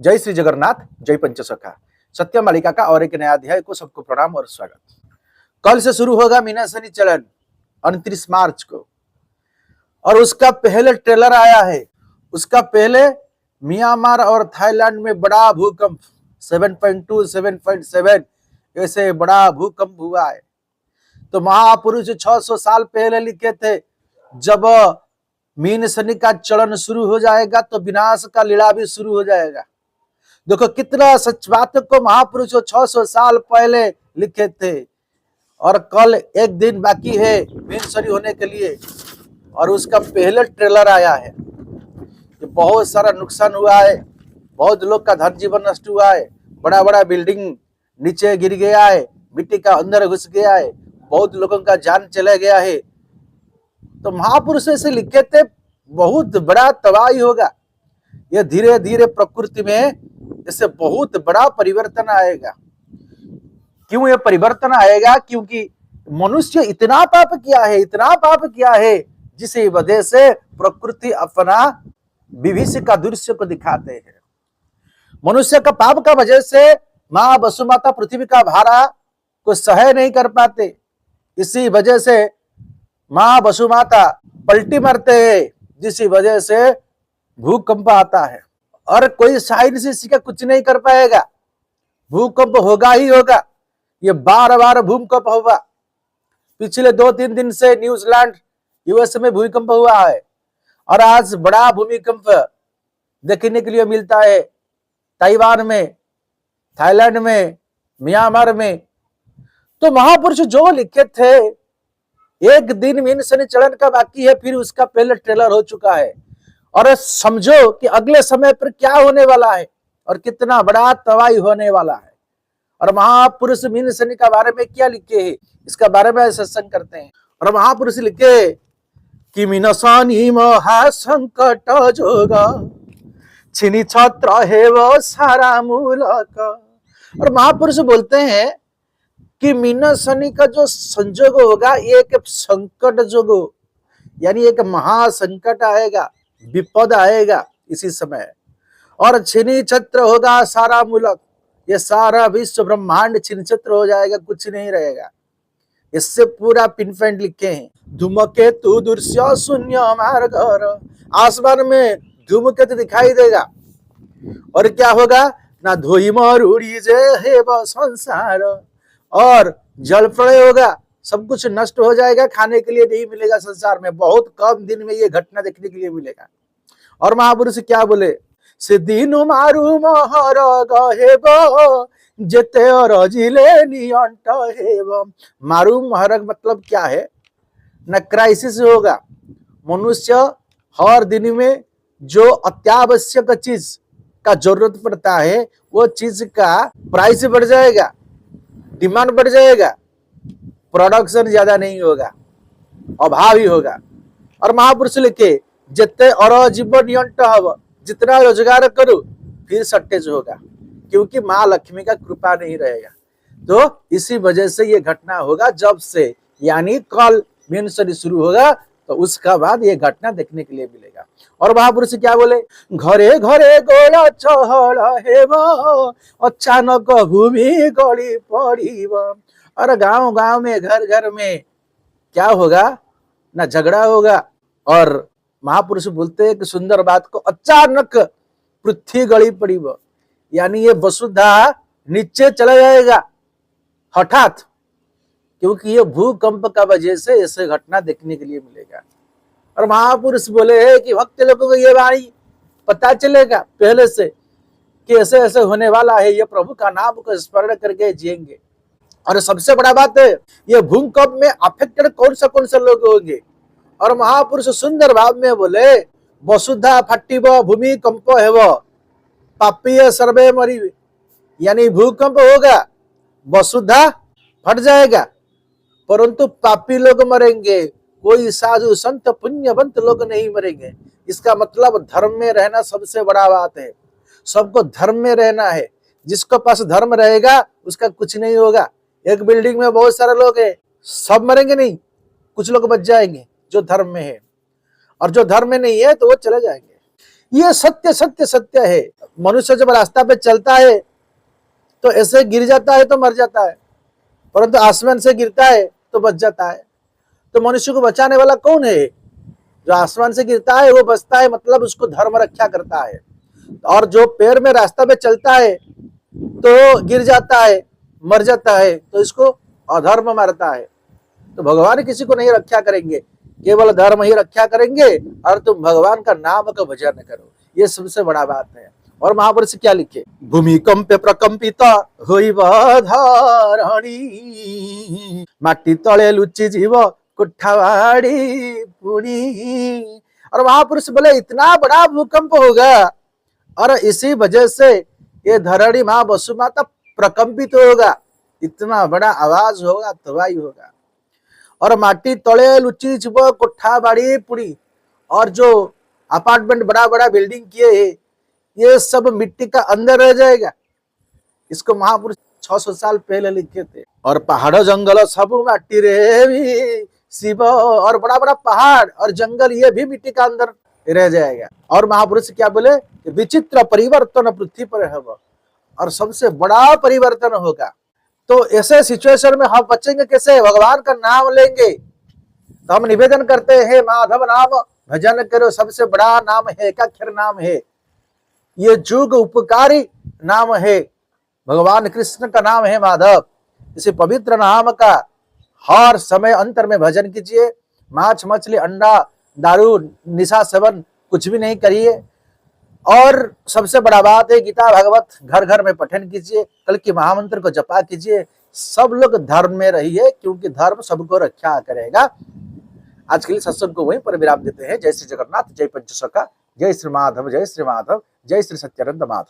जय श्री जगन्नाथ, जय पंचसखा। सत्य मालिका का और एक नया अध्याय को सबको प्रणाम और स्वागत। कल से शुरू होगा मीना शनि चलन 29 मार्च को, और उसका पहले ट्रेलर आया है। उसका पहले म्यांमार और थाईलैंड में बड़ा भूकंप 7.2 7.7 ऐसे बड़ा भूकंप हुआ है। तो महापुरुष 600 साल पहले लिखे थे, जब मीन शनि का चलन शुरू हो जाएगा तो विनाश का लीला भी शुरू हो जाएगा। देखो कितना सच बात को महापुरुष 600 साल पहले लिखे थे, और कल एक दिन बाकी है मीन शनि होने के लिए, और उसका पहले ट्रेलर आया है। बहुत सारा नुकसान हुआ है, बहुत लोग का धन जीवन नष्ट हुआ है, बड़ा बड़ा बिल्डिंग नीचे गिर गया है, मिट्टी का अंदर घुस गया है, बहुत लोगों का जान चला गया है। तो महापुरुष ऐसे लिखे थे बहुत बड़ा तबाही होगा। यह धीरे धीरे प्रकृति में इससे बहुत बड़ा परिवर्तन आएगा। क्यों यह परिवर्तन आएगा? क्योंकि मनुष्य इतना पाप किया है, इतना पाप किया है, जिसकी वजह से प्रकृति अपना विभीषिका का दृश्य को दिखाते हैं। मनुष्य का पाप का वजह से माँ वसुमाता पृथ्वी का भारा को सह नहीं कर पाते। इसी वजह से माँ वसुमाता पलटी मारते हैं, जिसकी वजह से भूकंप आता है। और कोई साइंस इसी का कुछ नहीं कर पाएगा, भूकंप होगा ही होगा। ये बार बार भूकंप हुआ। पिछले 2-3 दिन से न्यूजीलैंड यूएस में भूकंप हुआ है, और आज बड़ा भूकंप देखने के लिए मिलता है ताइवान में, थाईलैंड में, म्यांमार में। तो महापुरुष जो लिखे थे, एक दिन मीन शनि चलन का बाकी है, फिर उसका पहले ट्रेलर हो चुका है। और समझो कि अगले समय पर क्या होने वाला है और कितना बड़ा तबाही होने वाला है। और महापुरुष मीन शनि के बारे में क्या लिखे हैं, इसका बारे में सत्संग करते हैं। और महापुरुष लिखे कि मीन शनि महासंकट जोगा छिनी छत्र है वो सारा मूलक। और महापुरुष बोलते हैं कि मीन शनि का जो संयोग होगा, ये एक संकट जोग, यानी एक महासंकट आएगा, विपद आएगा इसी समय। और छिनी छत्र होगा सारा मुल्क, ये सारा विश्व ब्रह्मांड छिन्न छत्र हो जाएगा, कुछ नहीं रहेगा। इससे पूरा पिनपॉइंट लिखे हैं। धूमकेतु दृश्य शून्य मार्ग, आसमान में धूमकेतु दिखाई देगा। और क्या होगा? ना धोई मरुड़ी जे है संसार, और जल प्रलय होगा, सब कुछ नष्ट हो जाएगा, खाने के लिए नहीं मिलेगा संसार में। बहुत कम दिन में ये घटना देखने के लिए मिलेगा। और महापुरुष क्या बोले? से दिन मारू महर गहेब जेते रजिले नियंट हेब। मारू महर मतलब क्या है? न क्राइसिस होगा। मनुष्य हर दिन में जो अत्यावश्यक चीज का जरूरत पड़ता है, वो चीज का प्राइस बढ़ जाएगा, डिमांड बढ़ जाएगा, प्रोडक्शन ज्यादा नहीं होगा, अभाव ही होगा। और महापुरुष लिखे जितने और जीवन नियंट हव, जितना रोजगार करो फिर शॉर्टेज होगा, क्योंकि माँ लक्ष्मी का कृपा नहीं रहेगा। तो इसी वजह से ये घटना होगा। जब से यानी कल मीन शनि शुरू होगा, तो उसका बाद ये घटना देखने के लिए मिलेगा। और महापुरुष क्या बोले? घरे घरे गोला चहल हेब अचानक भूमि गड़ी पड़ीब। और गांव गांव में, घर घर में क्या होगा? ना झगड़ा होगा। और महापुरुष बोलते हैं कि सुंदर बात को, अचानक पृथ्वी गड़ी पड़ीब, यानी ये वसुधा नीचे चला जाएगा हठात, क्योंकि ये भूकंप का वजह से ऐसे घटना देखने के लिए मिलेगा। और महापुरुष बोले हैं कि भक्त लोगों को ये वाणी पता चलेगा पहले से कि ऐसे ऐसे होने वाला है, ये प्रभु का नाम को स्मरण करके जिएंगे। और सबसे बड़ा बात है, ये भूकंप में अफेक्टेड कौन सा लोग होंगे। और महापुरुष सुंदर भाव में बोले, वसुधा फटिब भूमिकंप हेव पापीय सर्वे मरिबे, यानी भूकंप होगा, वसुधा फट जाएगा, परंतु पापी लोग मरेंगे, कोई साधु संत पुण्यवंत लोग नहीं मरेंगे। इसका मतलब धर्म में रहना सबसे बड़ा बात है। सबको धर्म में रहना है। जिसके पास धर्म रहेगा उसका कुछ नहीं होगा। एक बिल्डिंग में बहुत सारे लोग हैं, सब मरेंगे नहीं, कुछ लोग बच जाएंगे जो धर्म में है, और जो धर्म में नहीं है तो वो चले जाएंगे। ये सत्य सत्य सत्य है। मनुष्य जब रास्ता पे चलता है तो ऐसे गिर जाता है तो मर जाता है, परंतु आसमान से गिरता है तो बच जाता है। तो मनुष्य को बचाने वाला कौन है? जो आसमान से गिरता है वो बचता है, मतलब उसको धर्म रक्षा करता है। और जो पैर में रास्ता पे चलता है तो गिर जाता है, मर जाता है, तो इसको अधर्म मारता है। तो भगवान किसी को नहीं रक्षा करेंगे, केवल धर्म ही रक्षा करेंगे और तुम भगवान का नाम का भजन करो, ये सबसे बड़ा बात है। और महापुरुष क्या लिखे, भूमिकंपे प्रकंपित होइब धरणी, माटी तले लुचि जीव कुठावाड़ी पुणी। और महापुरुष बोले इतना बड़ा भूकंप होगा और इसी वजह से ये धरणी माँ वसु माता प्रकंपित होगा, इतना बड़ा आवाज होगा, तबाही होगा। और माटी तले लुचि जीव कोठावाड़ी पुणी, और जो अपार्टमेंट बड़ा बड़ा बिल्डिंग किए है ये सब मिट्टी का अंदर रह जाएगा। इसको महापुरुष 600 साल पहले लिखे थे। और पहाड़ जंगल सब माटी रे भी शिव, और बड़ा बड़ा पहाड़ और जंगल ये भी मिट्टी का अंदर रह जाएगा। और महापुरुष क्या बोले, विचित्र परिवर्तन पृथ्वी पर है, और सबसे बड़ा परिवर्तन होगा। तो ऐसे सिचुएशन में हम बचेंगे कैसे? भगवान का नाम लेंगे। तो हम निवेदन करते हैं माधव नाम भजन करो, सबसे बड़ा नाम है, एकाक्षर नाम है, ये जुग उपकारी नाम है, भगवान कृष्ण का नाम है माधव। इसी पवित्र नाम का हर समय अंतर में भजन कीजिए। मांस मछली अंडा दारू निशा सेवन कुछ भी नहीं करिए। और सबसे बड़ा बात है गीता भागवत घर घर में पठन कीजिए, कल की महामंत्र को जपा कीजिए। सब लोग धर्म में रहिए, क्योंकि धर्म सबको रक्षा करेगा। आज के लिए सत्संग को वहीं पर विराम देते हैं। जय श्री जगन्नाथ, जय पंचसखा, जय श्री माधव, जय श्री माधव, जय श्री सत्यानंद माधव।